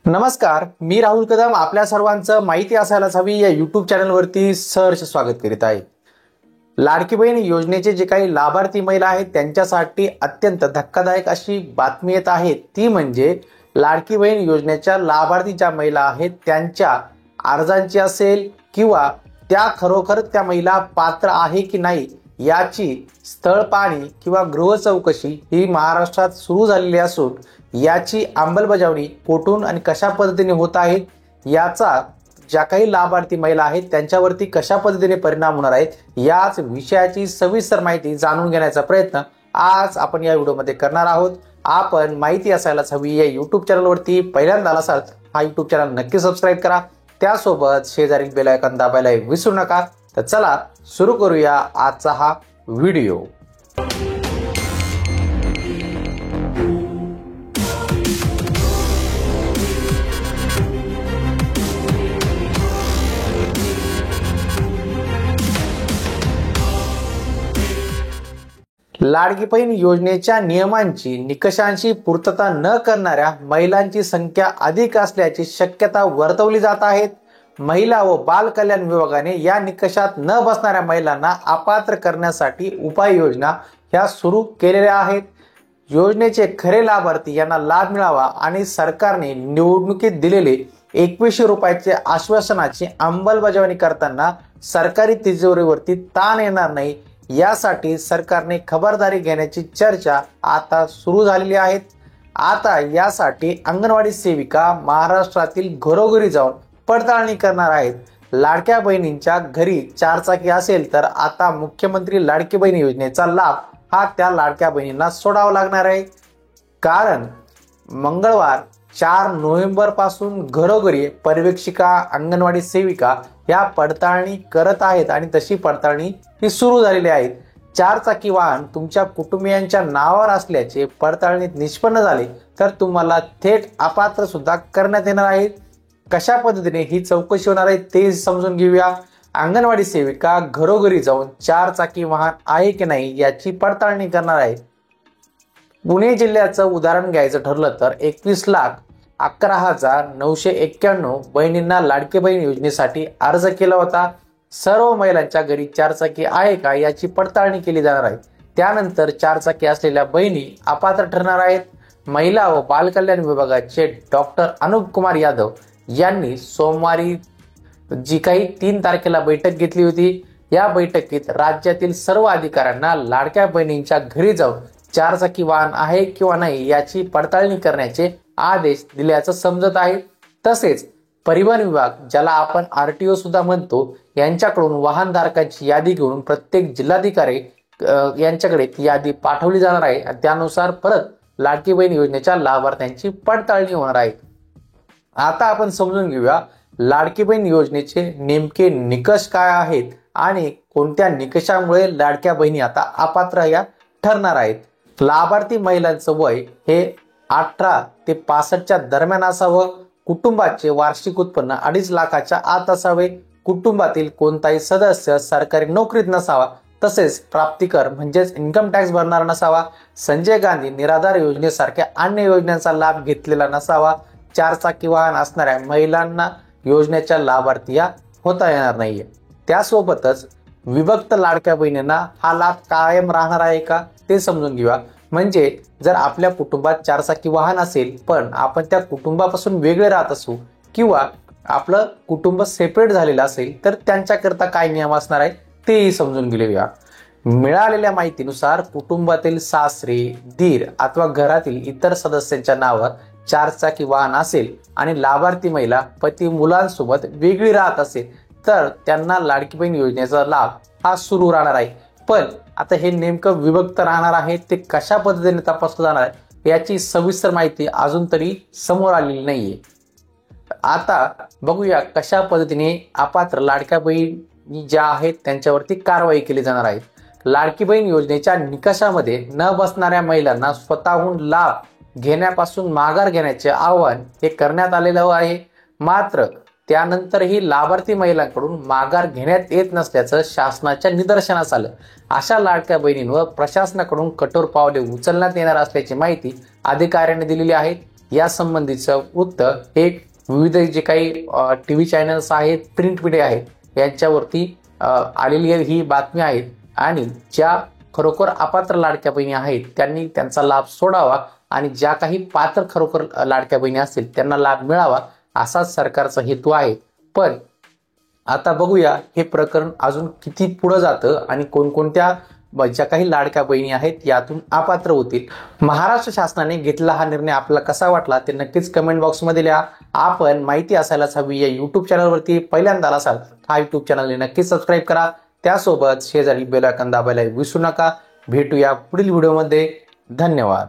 नमस्कार, मी राहुल कदम आपल्या सर्वांचं माहिती असायलाच हवी या यूट्यूब चॅनलवरती सहर्ष स्वागत करीत आहे। लाडकी बहीण योजनेचे जे काही लाभार्थी महिला आहेत त्यांच्यासाठी अत्यंत धक्कादायक अशी बातमी येत आहे। ती म्हणजे लाडकी बहीण योजनेच्या लाभार्थी ज्या महिला आहेत त्यांच्या अर्जांची असेल किंवा त्या खरोखर त्या महिला पात्र आहे की नाही याची स्थळ पाहणी किंवा गृह चौकशी ही महाराष्ट्रात सुरू झालेली असून याची अंमलबजावणी कुठून आणि कशा पद्धतीने होत आहे याचा ज्या काही लाभार्थी महिला आहेत त्यांच्यावरती कशा पद्धतीने परिणाम होणार आहेत याच विषयाची सविस्तर माहिती जाणून घेण्याचा प्रयत्न आज आपण या व्हिडिओमध्ये करणार आहोत। आपण माहिती असायलाच हवी या यूट्यूब चॅनलवरती पहिल्यांदा असाल हा यूट्यूब चॅनल नक्की सबस्क्राईब करा, त्यासोबत शेजारील बेल आयकॉन दाबायला विसरू नका। तर चला सुरू करूया आजचा हा व्हिडिओ। लाडकी बहीण योजनेच्या नियमांची निकषांची पूर्तता न करणाऱ्या महिलांची संख्या अधिक असल्याची शक्यता वर्तवली जात आहे। महिला व बाल कल्याण विभागाने या निकषात न बसणाऱ्या महिलांना अपात्र करण्यासाठी उपाययोजना ह्या सुरू केलेल्या आहेत। योजनेचे खरे लाभार्थी यांना लाभ मिळावा आणि सरकारने निवडणुकीत दिलेले 2100 रुपयाचे आश्वासनाची अंमलबजावणी करताना सरकारी तिजोरीवरती ताण येणार नाही यासाठी सरकारने खबरदारी घेण्याची चर्चा आता सुरू झालेली आहे। आता यासाठी अंगणवाडी सेविका महाराष्ट्रातील घरोघरी जाऊन पडताळणी करणार आहेत। लाडक्या बहिणींच्या घरी चारचाकी असेल तर आता मुख्यमंत्री लाडकी बहीण योजनेचा लाभ हा त्या लाडक्या बहिणींना सोडावा लागणार आहे, कारण मंगळवार 4 नोव्हेंबर पासून घरोघरी पर्यवेक्षिका अंगणवाडी सेविका या पडताळणी करत आहेत आणि तशी पडताळणी ही सुरू झालेली आहे। चारचाकी वाहन तुमच्या कुटुंबियांच्या नावावर असल्याचे पडताळणीत निष्पन्न झाले तर तुम्हाला थेट अपात्र सुद्धा करण्यात येणार आहे। कशा पद्धतीने ही चौकशी होणार आहे ते समजून घेऊया। अंगणवाडी सेविका घरोघरी जाऊन चारचाकी वाहन आहे की नाही याची पडताळणी करणार आहे। पुणे जिल्ह्याचं उदाहरण घ्यायचं ठरलं तर 21,11,991 बहिणींना लाडकी बहीण योजनेसाठी अर्ज केला होता। सर्व महिलांच्या घरी चारचाकी आहे का याची पडताळणी केली जाणार आहे। त्यानंतर चारचाकी असलेल्या बहिणी अपात्र ठरणार आहेत। महिला व बाल कल्याण विभागाचे डॉक्टर अनुप कुमार यादव यांनी सोमवारी जी काही 3 तारखेला बैठक घेतली होती, या बैठकीत राज्यातील सर्व अधिकाऱ्यांना लाडक्या बहिणींच्या घरी जाऊन चारचाकी वाहन आहे किंवा नाही याची पडताळणी करण्याचे आदेश दिल्याचं समजत आहे। तसेच परिवहन विभाग ज्याला आपण RTO सुद्धा म्हणतो यांच्याकडून वाहनधारकांची यादी घेऊन प्रत्येक जिल्हाधिकारी यांच्याकडे ती यादी पाठवली जाणार आहे आणि त्यानुसार परत लाडकी बहीण योजनेच्या लाभार्थ्यांची पडताळणी होणार आहे। आता आपण समजून घेऊया लाडकी बहीण योजनेचे नेमके निकष काय आहेत आणि कोणत्या निकषामुळे लाडक्या बहिणी आता अपात्र या ठरणार आहेत। लाभार्थी महिलांचं वय हे 18 ते 65च्या दरम्यान असावं। कुटुंबाचे वार्षिक उत्पन्न 2.5 लाखाच्या आत असावे। कुटुंबातील कोणताही सदस्य सरकारी नोकरीत नसावा, तसेच प्राप्तिकर म्हणजेच इन्कम टॅक्स भरणारा नसावा। संजय गांधी निराधार योजनेसारख्या अन्य योजनांचा लाभ घेतलेला नसावा। चारचाकी वाहन असणाऱ्या महिलांना योजनेच्या लाभार्थी या होता येणार नाहीये। त्यासोबतच विभक्त लाडक्या बहिणींना हा लाभ कायम राहणार आहे का ते समजून घेऊया। म्हणजे जर आपल्या कुटुंबात चारचाकी वाहन असेल पण आपण त्या कुटुंबापासून वेगळे राहत असू किंवा आपलं कुटुंब सेपरेट झालेलं असेल तर त्यांच्याकरता काय नियम असणार आहे तेही समजून घेऊया। मिळालेल्या माहितीनुसार कुटुंबातील सासरे, दीर अथवा घरातील इतर सदस्यांच्या नावावर चारचाकी वाहन असेल आणि लाभार्थी महिला पती मुलांसोबत वेगळी राहत असेल तर त्यांना लाडकी बहीण योजनेचा लाभ हा सुरू राहणार आहे। पण आता हे नेमकं विभक्त राहणार आहे ते कशा पद्धतीने तपासलं जाणार आहे याची सविस्तर माहिती अजून तरी समोर आलेली नाहीये। आता बघूया कशा पद्धतीने अपात्र लाडक्या बहिणी ज्या आहेत त्यांच्यावरती कारवाई केली जाणार आहे। लाडकी बहीण योजनेच्या निकषामध्ये न बसणाऱ्या महिलांना स्वतःहून लाभ घेण्यापासून माघार घेण्याचे आवाहन हे करण्यात आलेलं आहे। मात्र त्यानंतरही लाभार्थी महिलांकडून माघार घेण्यात येत नसल्याचं शासनाच्या निदर्शनास आलं। अशा लाडक्या बहिणींवर प्रशासनाकडून कठोर पावले उचलण्यात येणार असल्याची माहिती अधिकाऱ्यांनी दिलेली आहे। या संबंधीचं वृत्त हे विविध जे काही टीव्ही चॅनल्स आहेत, प्रिंट मीडिया आहेत यांच्यावरती आलेली ही बातमी आहे आणि ज्या खरोखर अपात्र लाडक्या बहिणी आहेत त्यांनी त्यांचा लाभ सोडावा आणि ज्या काही पात्र खरोखर लाडक्या बहिणी असतील त्यांना लाभ मिळावा असाच सरकारचा हेतू आहे। पण आता बघूया हे प्रकरण अजून किती पुढे जातं आणि कोणकोणत्या ज्या काही लाडक्या बहिणी आहेत यातून अपात्र होतील। महाराष्ट्र शासनाने घेतला हा निर्णय आपल्याला कसा वाटला ते नक्कीच कमेंट बॉक्समध्ये लिहा। आपण माहिती असायलाच हवी या युट्यूब चॅनलवरती पहिल्यांदा असाल हा युट्यूब चॅनल नक्कीच सबस्क्राईब करा, त्यासोबत शेजारी बेल आयकॉन दाबायला विसरू नका। भेटूया पुढील व्हिडिओमध्ये, धन्यवाद।